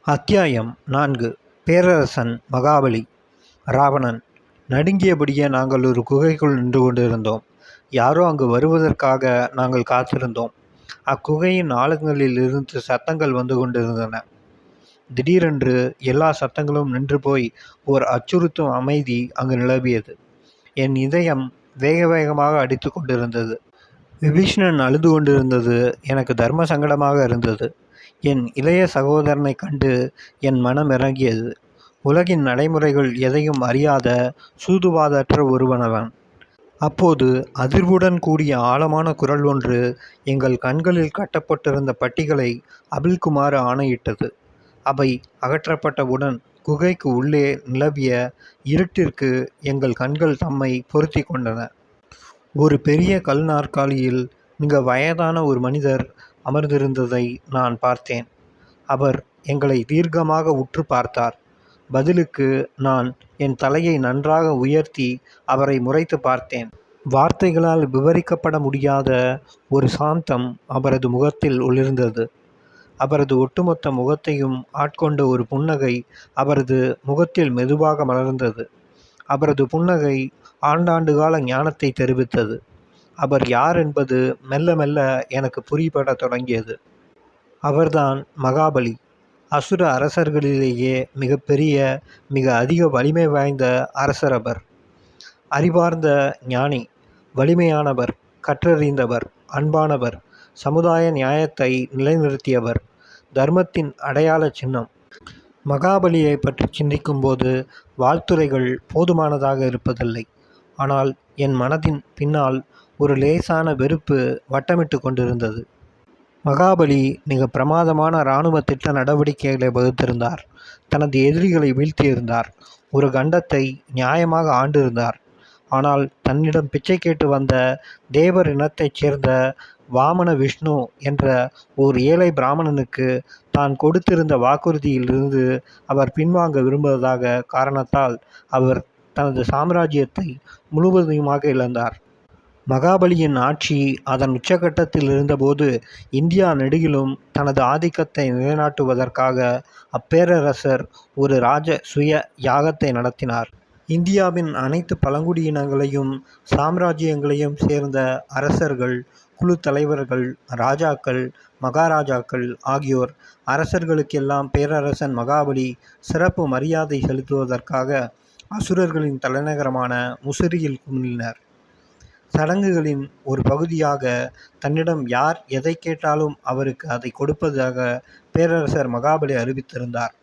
அத்தியாயம் 4. பேரரசன் மகாபலி. ராவணன். நடுங்கியபடியே நாங்கள் ஒரு குகைக்குள் நின்று கொண்டிருந்தோம். யாரோ அங்கு வருவதற்காக நாங்கள் காத்திருந்தோம். அக்குகையின் ஆழங்களில் இருந்து சத்தங்கள் வந்து கொண்டிருந்தன. திடீரென்று எல்லா சத்தங்களும் நின்று போய் ஓர் அச்சுறுத்தும் அமைதி அங்கு நிலவியது. என் இதயம் வேக வேகமாக அடித்து கொண்டிருந்தது. விபீஷணன் அழுது கொண்டிருந்தது எனக்கு தர்ம சங்கடமாக இருந்தது. என் இளைய சகோதரனைக் கண்டு என் மனம் இறங்கியது. உலகின் நடைமுறைகள் எதையும் அறியாத சூதுவாதற்ற ஒருவனவன். அப்போது அதிர்வுடன் கூடிய ஆழமான குரல் ஒன்று எங்கள் கண்களில் கட்டப்பட்டிருந்த பட்டிகளை அவிழ்க்குமாறு ஆணையிட்டது. அவை அகற்றப்பட்டவுடன் குகைக்கு உள்ளே நிலவிய இருட்டிற்கு எங்கள் கண்கள் தம்மை பொருத்தி கொண்டன. ஒரு பெரிய கல் நாற்காலியில் மிக வயதான ஒரு மனிதர் அமர்ந்திருந்ததை நான் பார்த்தேன். அவர் எங்களை தீர்க்கமாக உற்று பார்த்தார். பதிலுக்கு நான் என் தலையை நன்றாக உயர்த்தி அவரை முறைத்து பார்த்தேன். வார்த்தைகளால் விவரிக்கப்பட முடியாத ஒரு சாந்தம் அவரது முகத்தில் ஒளிர்ந்தது. அவரது ஒட்டுமொத்த முகத்தையும் ஆட்கொண்ட ஒரு புன்னகை அவரது முகத்தில் மெதுவாக மலர்ந்தது. அவரது புன்னகை ஆண்டாண்டுகால ஞானத்தை தெரிவித்தது. அவர் யார் என்பது மெல்ல மெல்ல எனக்கு புரியப்பட தொடங்கியது. அவர்தான் மகாபலி. அசுர அரசர்களிலேயே மிகப்பெரிய, மிக அதிக வலிமை வாய்ந்த அரசர் அவர். அறிவார்ந்த ஞானி, வலிமையானவர், கற்றறிந்தவர், அன்பானவர், சமுதாய நியாயத்தை நிலைநிறுத்தியவர், தர்மத்தின் அடையாள சின்னம். மகாபலியை பற்றி சிந்திக்கும்போது வாழ்த்துரைகள் போதுமானதாக இருப்பதில்லை. ஆனால் என் மனதின் பின்னால் ஒரு லேசான வெறுப்பு வட்டமிட்டு கொண்டிருந்தது. மகாபலி மிக பிரமாதமான இராணுவ திட்ட நடவடிக்கைகளை வகுத்திருந்தார். தனது எதிரிகளை வீழ்த்தியிருந்தார். ஒரு கண்டத்தை நியாயமாக ஆண்டிருந்தார். ஆனால் தன்னிடம் பிச்சை கேட்டு வந்த தேவர் இனத்தைச் சேர்ந்த வாமன விஷ்ணு என்ற ஓர் ஏழை பிராமணனுக்கு தான் கொடுத்திருந்த வாக்குறுதியிலிருந்து அவர் பின்வாங்க விரும்புவதாக காரணத்தால் அவர் தனது சாம்ராஜ்யத்தை முழுவதுமாக இழந்தார். மகாபலியின் ஆட்சி அதன் உச்சகட்டத்தில் இருந்தபோது இந்தியா நெடுகிலும் தனது ஆதிக்கத்தை நிலைநாட்டுவதற்காக அப்பேரரசர் ஒரு சுய யாகத்தை நடத்தினார். இந்தியாவின் அனைத்து பழங்குடியினங்களையும் சாம்ராஜ்யங்களையும் சேர்ந்த அரசர்கள், குழு தலைவர்கள், ராஜாக்கள், மகாராஜாக்கள் ஆகியோர் அரசர்களுக்கெல்லாம் பேரரசன் மகாபலி சிறப்பு மரியாதை செலுத்துவதற்காக அசுரர்களின் தலைநகரமான முசிறியில் குழுமினர். சடங்குகளின் ஒரு பகுதியாக தன்னிடம் யார் எதை கேட்டாலும் அவருக்கு அதை கொடுப்பதாக பேரரசர் மகாபலி அறிவித்திருந்தார்.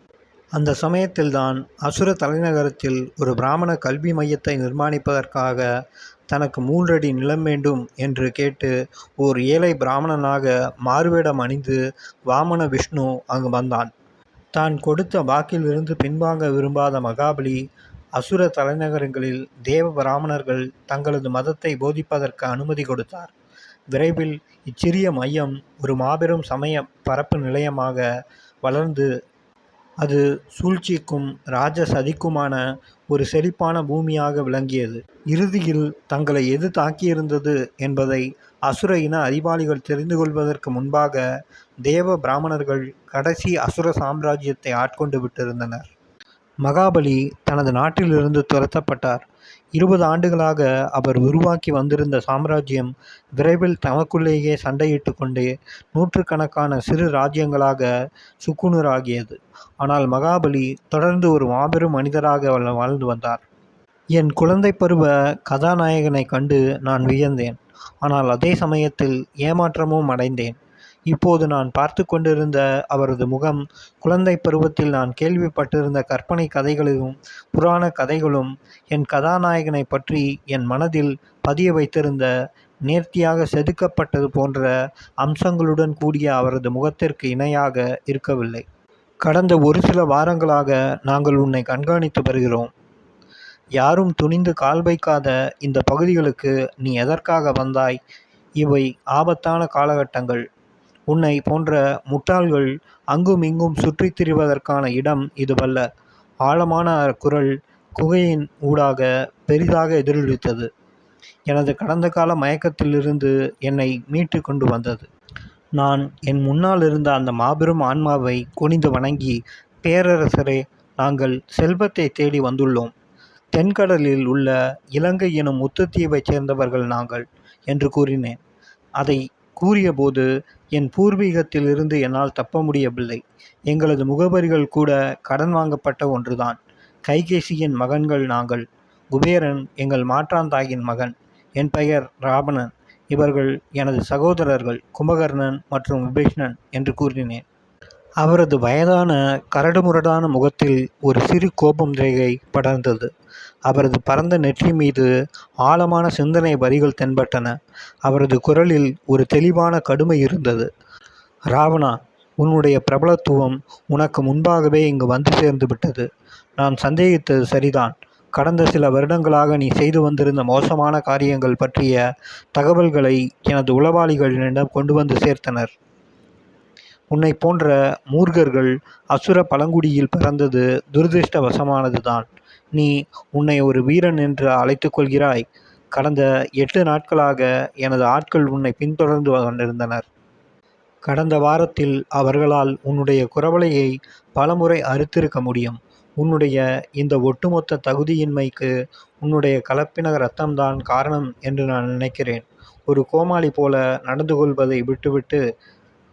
அந்த சமயத்தில்தான் அசுர தலைநகரத்தில் ஒரு பிராமண கல்வி மையத்தை நிர்மாணிப்பதற்காக தனக்கு 3 அடி நிலம் வேண்டும் என்று கேட்டு ஓர் ஏழை பிராமணனாக மாறுவேடம் அணிந்து வாமன விஷ்ணு அங்கு வந்தான். தான் கொடுத்த வாக்கிலிருந்து பின்வாங்க விரும்பாத மகாபலி அசுர தலைநகரங்களில் தேவ பிராமணர்கள் தங்களது மதத்தை போதிப்பதற்கு அனுமதி கொடுத்தார். விரைவில் இச்சிறிய மையம் ஒரு மாபெரும் சமய பரப்பு நிலையமாக வளர்ந்து அது சூழ்ச்சிக்கும் ராஜ சதிக்குமான ஒரு செழிப்பான பூமியாக விளங்கியது. இறுதியில் தங்களை எது தாக்கியிருந்தது என்பதை அசுர இன அறிவாளிகள் தெரிந்து கொள்வதற்கு முன்பாக தேவ பிராமணர்கள் கடைசி அசுர சாம்ராஜ்யத்தை ஆட்கொண்டு விட்டிருந்தனர். மகாபலி தனது நாட்டிலிருந்து துரத்தப்பட்டார். 20 ஆண்டுகளாக அவர் உருவாக்கி வந்திருந்த சாம்ராஜ்யம் விரைவில் தமக்குள்ளேயே சண்டையிட்டு கொண்டே நூற்றுக்கணக்கான சிறு ராஜ்யங்களாக சுக்குநூறாகியது. ஆனால் மகாபலி தொடர்ந்து ஒரு மாபெரும் மனிதராக வாழ்ந்து வந்தார். என் குழந்தை பருவ கதாநாயகனை கண்டு நான் வியந்தேன். ஆனால் அதே சமயத்தில் ஏமாற்றமும் அடைந்தேன். இப்போது நான் பார்த்து கொண்டிருந்த அவரது முகம் குழந்தை பருவத்தில் நான் கேள்விப்பட்டிருந்த கற்பனை கதைகளும் புராண கதைகளும் என் கதாநாயகனை பற்றி என் மனதில் பதிய வைத்திருந்த நேர்த்தியாக செதுக்கப்பட்டது போன்ற அம்சங்களுடன் கூடிய அவரது முகத்திற்கு இணையாக இருக்கவில்லை. கடந்த ஒரு சில வாரங்களாக நாங்கள் உன்னை கண்காணித்து வருகிறோம். யாரும் துணிந்து கால் வைக்காத இந்த பகுதிகளுக்கு நீ எதற்காக வந்தாய்? இவை ஆபத்தான காலகட்டங்கள். உன்னை போன்ற முட்டாள்கள் அங்கும் இங்கும் சுற்றித் திரிவதற்கான இடம் இதுவல்ல. ஆழமான குரல் குகையின் ஊடாக பெரிதாக எதிரொலித்தது. எனது கடந்த கால மயக்கத்திலிருந்து என்னை மீட்டு கொண்டு வந்தது. நான் என் முன்னால் இருந்த அந்த மாபெரும் ஆன்மாவை குனிந்து வணங்கி பேரரசரே, நாங்கள் செல்வத்தை தேடி வந்துள்ளோம். தென்கடலில் உள்ள இலங்கை எனும் முத்துத்தீவைச் சேர்ந்தவர்கள் நாங்கள் என்று கூறினேன். அதை கூறியபோது என் பூர்வீகத்திலிருந்து என்னால் தப்ப முடியவில்லை. எங்களது முகவரிகள் கூட கடன் வாங்கப்பட்ட ஒன்றுதான். கைகேசியின் மகன்கள் நாங்கள். குபேரன் எங்கள் மாற்றாந்தாயின் மகன். என் பெயர் ராவணன். இவர்கள் எனது சகோதரர்கள் கும்பகர்ணன் மற்றும் விபீஷ்ணன் என்று கூறினேன். அவரது வயதான கரடுமுரடான முகத்தில் ஒரு சிறு கோபம் ரேகை படர்ந்தது. அவரது பரந்த நெற்றி மீது ஆழமான சிந்தனை வரிகள் தென்பட்டன. அவரது குரலில் ஒரு தெளிவான கடுமை இருந்தது. ராவணா, உன்னுடைய பிரபலத்துவம் உனக்கு முன்பாகவே இங்கு வந்து சேர்ந்து விட்டது. நான் சந்தேகித்தது சரிதான். கடந்த சில வருடங்களாக நீ செய்து வந்திருந்த மோசமான காரியங்கள் பற்றிய தகவல்களை எனது உளவாளிகளிடம் கொண்டு வந்து சேர்த்தனர். உன்னை போன்ற மூர்க்கர்கள் அசுர பழங்குடியில் பிறந்தது துரதிருஷ்டவசமானதுதான். நீ உன்னை ஒரு வீரன் என்று அழைத்து கொள்கிறாய். கடந்த 8 நாட்களாக எனது ஆட்கள் உன்னை பின்தொடர்ந்து கொண்டிருந்தனர். கடந்த வாரத்தில் அவர்களால் உன்னுடைய குரவலையை பலமுறை அறுத்திருக்க முடியும். உன்னுடைய இந்த ஒட்டுமொத்த தகுதியின்மைக்கு உன்னுடைய கலப்பின இரத்தம்தான் காரணம் என்று நான் நினைக்கிறேன். ஒரு கோமாளி போல நடந்து கொள்வதை விட்டுவிட்டு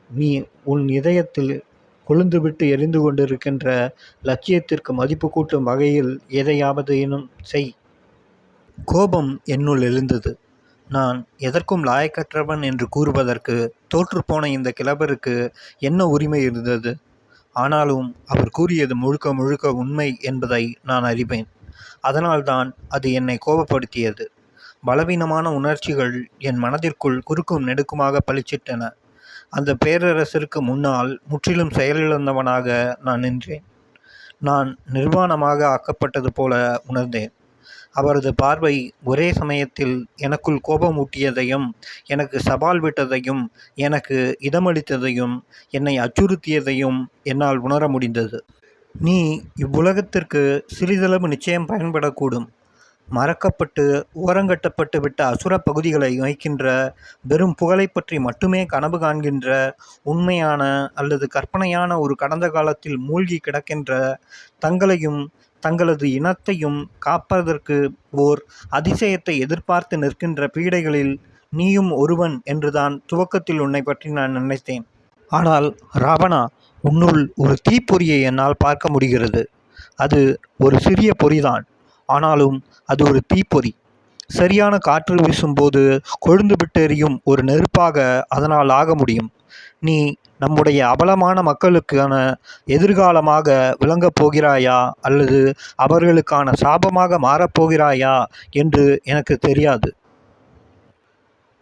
நீ உன் இதயத்தில் கொழுந்துவிட்டு எரிந்து கொண்டிருக்கின்ற லட்சியத்திற்கு மதிப்பு கூட்டும் வகையில் எதையாவதேனும் செய். கோபம் என்னுள் எழுந்தது. நான் எதற்கும் லாயக்கற்றவன் என்று கூறுவதற்கு தோற்றுப்போன இந்த கிழவருக்கு என்ன உரிமை இருந்தது? ஆனாலும் அவர் கூறியது முழுக்க முழுக்க உண்மை என்பதை நான் அறிவேன். அதனால்தான் அது என்னை கோபப்படுத்தியது. பலவீனமான உணர்ச்சிகள் என் மனதிற்குள் குறுக்கும் நெடுக்குமாக பளிச்சிட்டன. அந்த பேரரசருக்கு முன்னால் முற்றிலும் செயலிழந்தவனாக நான் நின்றேன். நான் நிர்வாணமாக ஆக்கப்பட்டது போல உணர்ந்தேன். அவரது பார்வை ஒரே சமயத்தில் எனக்குள் கோபமூட்டியதையும், எனக்கு சவால் விட்டதையும், எனக்கு இதமளித்ததையும், என்னை அச்சுறுத்தியதையும் என்னால் உணர முடிந்தது. நீ இவ்வுலகத்திற்கு சிறிதளவு நிச்சயம் பயன்படக்கூடும். மறக்கப்பட்டு ஓரங்கட்டப்பட்டு விட்ட அசுர பகுதிகளை வைக்கின்ற, வெறும் புகழை பற்றி மட்டுமே கனவு காண்கின்ற, உண்மையான அல்லது கற்பனையான ஒரு கடந்த காலத்தில் மூழ்கி கிடக்கின்ற, தங்களையும் தங்களது இனத்தையும் காப்பதற்கு ஓர் அதிசயத்தை எதிர்பார்த்து நிற்கின்ற பீடைகளில் நீயும் ஒருவன் என்றுதான் துவக்கத்தில் உன்னை பற்றி நான் நினைத்தேன். ஆனால் ராவணா, உன்னுள் ஒரு தீப்பொறியை என்னால் பார்க்க முடிகிறது. அது ஒரு சிறிய பொறிதான். ஆனாலும் அது ஒரு தீப்பொறி. சரியான காற்று வீசும்போது கொழுந்து விட்டெறியும் ஒரு நெருப்பாக அதனால் ஆக முடியும். நீ நம்முடைய அபலமான மக்களுக்கான எதிர்காலமாக விளங்கப் போகிறாயா அல்லது அவர்களுக்கான சாபமாக மாறப்போகிறாயா என்று எனக்கு தெரியாது.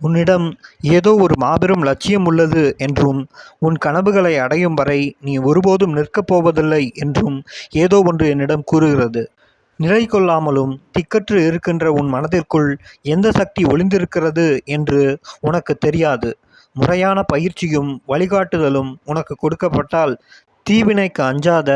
உன்னிடம் ஏதோ ஒரு மாபெரும் லட்சியம் உள்ளது என்றும், உன் கனவுகளை அடையும் வரை நீ ஒருபோதும் நிற்கப் போவதில்லை என்றும் ஏதோ ஒன்று என்னிடம் கூறுகிறது. நிலை கொள்ளாமலும் திக்கற்று இருக்கின்ற உன் மனதிற்குள் எந்த சக்தி ஒளிந்திருக்கிறது என்று உனக்கு தெரியாது. முறையான பயிற்சியும் வழிகாட்டுதலும் உனக்கு கொடுக்கப்பட்டால் தீவினைக்கு அஞ்சாத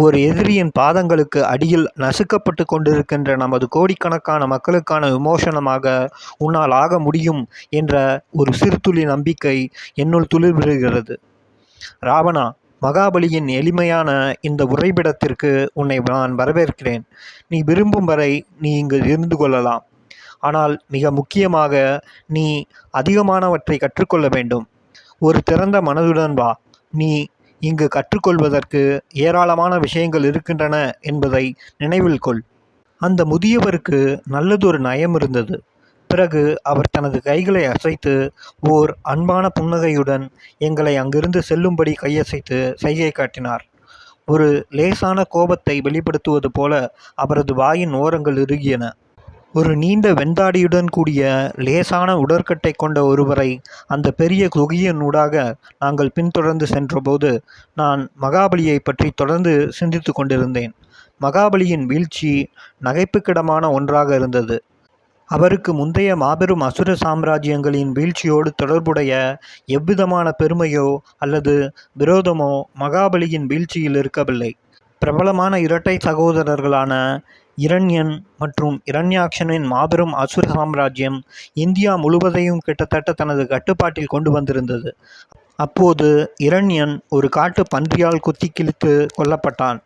ஓர் எதிரியின் பாதங்களுக்கு அடியில் நசுக்கப்பட்டு கொண்டிருக்கின்ற நமது கோடிக்கணக்கான மக்களுக்கான விமோசனமாக உன்னால் ஆக முடியும் என்ற ஒரு சிறுதுளி நம்பிக்கை என்னுள் துளிர்விடுகிறது. ராவணா, மகாபலியின் எளிமையான இந்த உறைவிடத்திற்கு உன்னை நான் வரவேற்கிறேன். நீ விரும்பும் வரை நீ இங்கு இருந்து கொள்ளலாம். ஆனால் மிக முக்கியமாக நீ அதிகமானவற்றை கற்றுக்கொள்ள வேண்டும். ஒரு திறந்த மனதுடன் வா. நீ இங்கு கற்றுக்கொள்வதற்கு ஏராளமான விஷயங்கள் இருக்கின்றன என்பதை நினைவில் கொள். அந்த முதியவருக்கு நல்லதொரு நயம் இருந்தது. பிறகு அவர் தனது கைகளை அசைத்து ஓர் அன்பான புன்னகையுடன் எங்களை அங்கிருந்து செல்லும்படி கையசைத்து சைகை காட்டினார். ஒரு லேசான கோபத்தை வெளிப்படுத்துவது போல அவரது வாயின் ஓரங்கள் இறுகியன. ஒரு நீண்ட வெண்தாடியுடன் கூடிய லேசான உடற்கட்டை கொண்ட ஒருவரை அந்த பெரிய குகையினூடாக நாங்கள் பின்தொடர்ந்து சென்றபோது நான் மகாபலியை பற்றி தொடர்ந்து சிந்தித்து கொண்டிருந்தேன். மகாபலியின் வீழ்ச்சி நகைப்புக்கிடமான ஒன்றாக இருந்தது. அவருக்கு முந்தைய மாபெரும் அசுர சாம்ராஜ்யங்களின் வீழ்ச்சியோடு தொடர்புடைய எவ்விதமான பெருமையோ அல்லது விரோதமோ மகாபலியின் வீழ்ச்சியில் இருக்கவில்லை. பிரபலமான இரட்டை சகோதரர்களான இரண்யன் மற்றும் இரண்யாக்ஷனின் மாபெரும் அசுர சாம்ராஜ்யம் இந்தியா முழுவதையும் கிட்டத்தட்ட தனது கட்டுப்பாட்டில் கொண்டு வந்திருந்தது. அப்போது இரண்யன் ஒரு காட்டு பன்றியால் குத்தி கிழித்து கொல்லப்பட்டான்.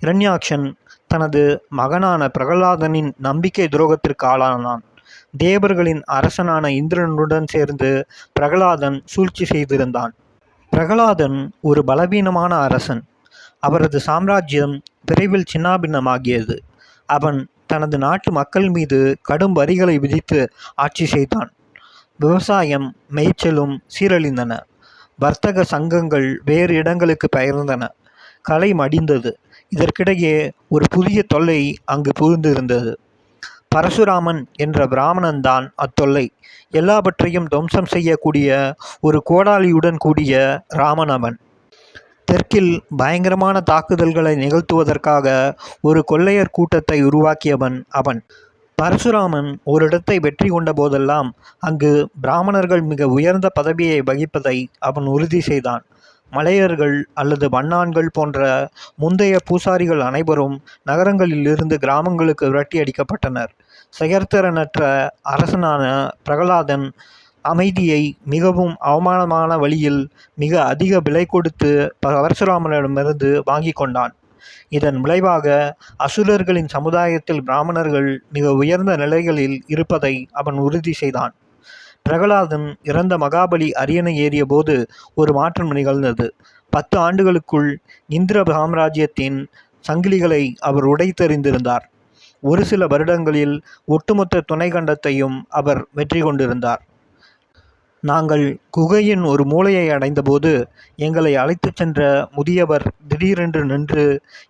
இரண்யாக்ஷன் தனது மகனான பிரகலாதனின் நம்பிக்கை துரோகத்திற்கு ஆளானான். தேவர்களின் அரசனான இந்திரனுடன் சேர்ந்து பிரகலாதன் சூழ்ச்சி செய்திருந்தான். பிரகலாதன் ஒரு பலவீனமான அரசன். அவரது சாம்ராஜ்யம் விரைவில் சின்னாபின்னமாகியது. அவன் தனது நாட்டு மக்கள் மீது கடும் வரிகளை விதித்து ஆட்சி செய்தான். விவசாயம் மேய்ச்சலும் சீரழிந்தன. வர்த்தக சங்கங்கள் வேறு இடங்களுக்கு பெயர்ந்தன. கலை மடிந்தது. இதற்கிடையே ஒரு புதிய தொல்லை அங்கு புகுந்திருந்தது. பரசுராமன் என்ற பிராமணன் தான் அத்தொல்லை. எல்லாவற்றையும் துவம்சம் செய்யக்கூடிய ஒரு கோடாலியுடன் கூடிய ராமன் அவன். தெற்கில் பயங்கரமான தாக்குதல்களை நிகழ்த்துவதற்காக ஒரு கொள்ளையர் கூட்டத்தை உருவாக்கியவன் அவன். பரசுராமன் ஒரு இடத்தை வெற்றி கொண்ட போதெல்லாம் அங்கு பிராமணர்கள் மிக உயர்ந்த பதவியை வகிப்பதை அவன் உறுதி செய்தான். மலையர்கள் அல்லது வண்ணான்கள் போன்ற முந்தைய பூசாரிகள் அனைவரும் நகரங்களில் இருந்து கிராமங்களுக்கு விரட்டி அடிக்கப்பட்டனர். செயற்திறனற்ற அரசனான பிரகலாதன் அமைதியை மிகவும் அவமானமான வழியில் மிக அதிக விலை கொடுத்து பரசுராமனிடமிருந்து வாங்கி கொண்டான். இதன் விளைவாக அசுரர்களின் சமுதாயத்தில் பிராமணர்கள் மிக உயர்ந்த நிலைகளில் இருப்பதை அவன் உறுதி செய்தான். பிரகலாதன் இறந்த மகாபலி அரியணை ஏறிய போது ஒரு மாற்றம் நிகழ்ந்தது. 10 ஆண்டுகளுக்குள் இந்திர சாம்ராஜ்யத்தின் சங்கிலிகளை அவர் உடைத்தெறிந்திருந்தார். ஒரு சில வருடங்களில் ஒட்டுமொத்த துணைக்கண்டத்தையும் அவர் வெற்றி கொண்டிருந்தார். நாங்கள் குகையின் ஒரு மூலையை அடைந்தபோது எங்களை அழைத்துச் சென்ற முதியவர் திடீரென்று நின்று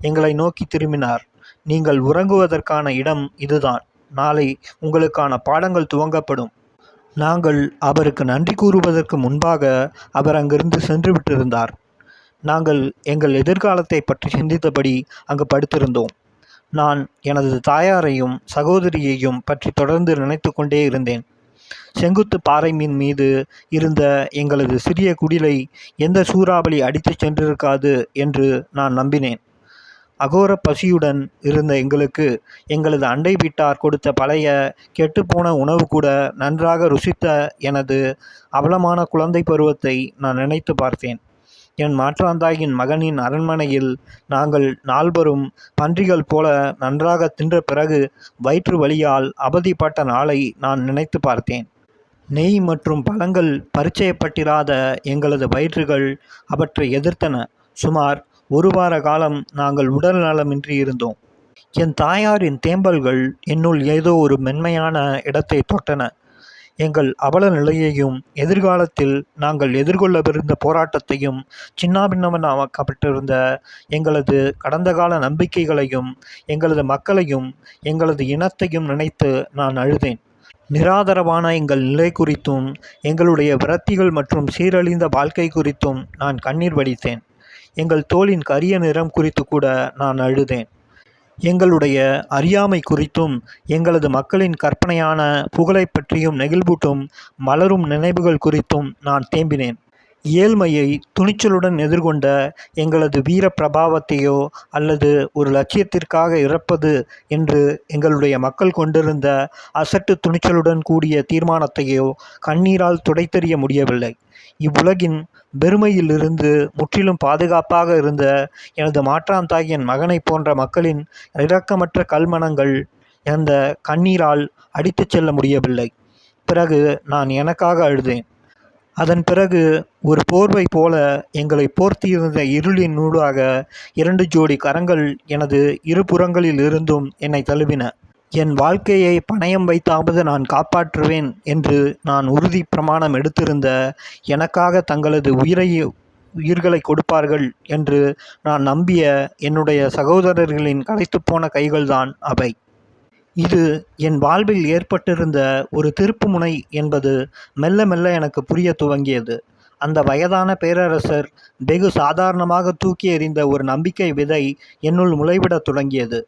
எங்களை நோக்கி திரும்பினார். நீங்கள் உறங்குவதற்கான இடம் இதுதான். நாளை உங்களுக்கான பாடங்கள் துவங்கப்படும். நாங்கள் அவருக்கு நன்றி கூறுவதற்கு முன்பாக அவர் அங்கிருந்து சென்று விட்டிருந்தார். நாங்கள் எங்கள் எதிர்காலத்தை பற்றி சிந்தித்தபடி அங்கு படுத்திருந்தோம். நான் எனது தாயாரையும் சகோதரியையும் பற்றி தொடர்ந்து நினைத்து கொண்டே இருந்தேன். செங்குத்து பாறை மீது இருந்த எங்களது சிறிய குடிலை எந்த சூறாவளி அடித்து சென்றிருக்காது என்று நான் நம்பினேன். அகோர பசியுடன் இருந்த எங்களுக்கு எங்களது அண்டை வீட்டார் கொடுத்த பழைய கெட்டுப்போன உணவு கூட நன்றாக ருசித்த எனது அவலமான குழந்தை பருவத்தை நான் நினைத்து பார்த்தேன். என் மாற்றாந்தாயின் மகனின் அரண்மனையில் நாங்கள் நால்வரும் பன்றிகள் போல நன்றாக தின்ற பிறகு வயிற்று வலியால் அவதிப்பட்ட நாளை நான் நினைத்து பார்த்தேன். நெய் மற்றும் பழங்கள் பரிச்சயப்பட்டிராத எங்களது வயிற்றுகள் அவற்றை எதிர்த்தன. சுமார் 1 வார காலம் நாங்கள் உடல் நலமின்றி இருந்தோம். என் தாயாரின் தேம்பல்கள் என்னுள் ஏதோ ஒரு மென்மையான இடத்தை தொட்டன. எங்கள் அவல நிலையையும் எதிர்காலத்தில் நாங்கள் எதிர்கொள்ளவிருந்த போராட்டத்தையும் சின்னாபின்னமாக்கப்பட்டிருந்த எங்களது கடந்த கால நம்பிக்கைகளையும் எங்களது மக்களையும் எங்களது இனத்தையும் நினைத்து நான் அழுதேன். நிராதரவான எங்கள் நிலை குறித்தும் எங்களுடைய விரக்திகள் மற்றும் சீரழிந்த வாழ்க்கை குறித்தும் நான் கண்ணீர் வடித்தேன். எங்கள் தோலின் கரிய நிறம் குறித்து கூட நான் அழுதேன். எங்களுடைய அறியாமை குறித்தும் எங்களது மக்களின் கற்பனையான புகழை பற்றியும் நெகிழ்வூட்டும் மலரும் நினைவுகள் குறித்தும் நான் தேம்பினேன். ஏழ்மையை துணிச்சலுடன் எதிர்கொண்ட எங்களது வீர பிரபாவத்தையோ அல்லது ஒரு லட்சியத்திற்காக இறப்பது என்று எங்களுடைய மக்கள் கொண்டிருந்த அசட்டு துணிச்சலுடன் கூடிய தீர்மானத்தையோ கண்ணீரால் துடைத்தெறிய முடியவில்லை. இவ்வுலகின் பெருமையிலிருந்து முற்றிலும் பாதுகாப்பாக இருந்த எனது மாற்றாந்தாயின் மகனை போன்ற மக்களின் இரக்கமற்ற கல்மனங்கள் அந்த கண்ணீரால் அடித்துச் செல்ல முடியவில்லை. பிறகு நான் எனக்காக அழுதேன். அதன் பிறகு ஒரு போர்வை போல எங்களை போர்த்தியிருந்த இருளின் நூடாக 2 ஜோடி கரங்கள் எனது இருபுறங்களில் இருந்தும் என்னை தழுவின. என் வாழ்க்கையை பணயம் வைத்தாவது நான் காப்பாற்றுவேன் என்று நான் உறுதி பிரமாணம் எடுத்திருந்த எனக்காக தங்களது உயிர்களை கொடுப்பார்கள் என்று நான் நம்பிய என்னுடைய சகோதரர்களின் களைத்துப்போன கைகள்தான் அவை. இது என் வாழ்வில் ஏற்பட்டிருந்த ஒரு திருப்புமுனை என்பது மெல்ல மெல்ல எனக்கு புரிய துவங்கியது. அந்த வயதான பேரரசர் வெகு சாதாரணமாக தூக்கி எறிந்த ஒரு நம்பிக்கை விதை என்னுள் முளைவிடத் தொடங்கியது.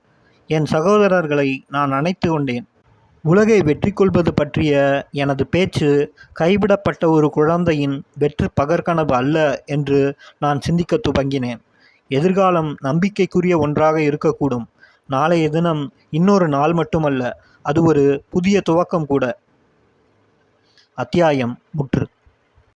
என் சகோதரர்களை நான் அணைத்து கொண்டேன். உலகை வெற்றி கொள்வது பற்றிய எனது பேச்சு கைவிடப்பட்ட ஒரு குழந்தையின் வெற்று பகற்கனவு அல்ல என்று நான் சிந்திக்க துவங்கினேன். எதிர்காலம் நம்பிக்கைக்குரிய ஒன்றாக இருக்கக்கூடும். நாளைய தினம் இன்னொரு நாள் மட்டுமல்ல, அது ஒரு புதிய துவக்கம் கூட. அத்தியாயம் முற்று.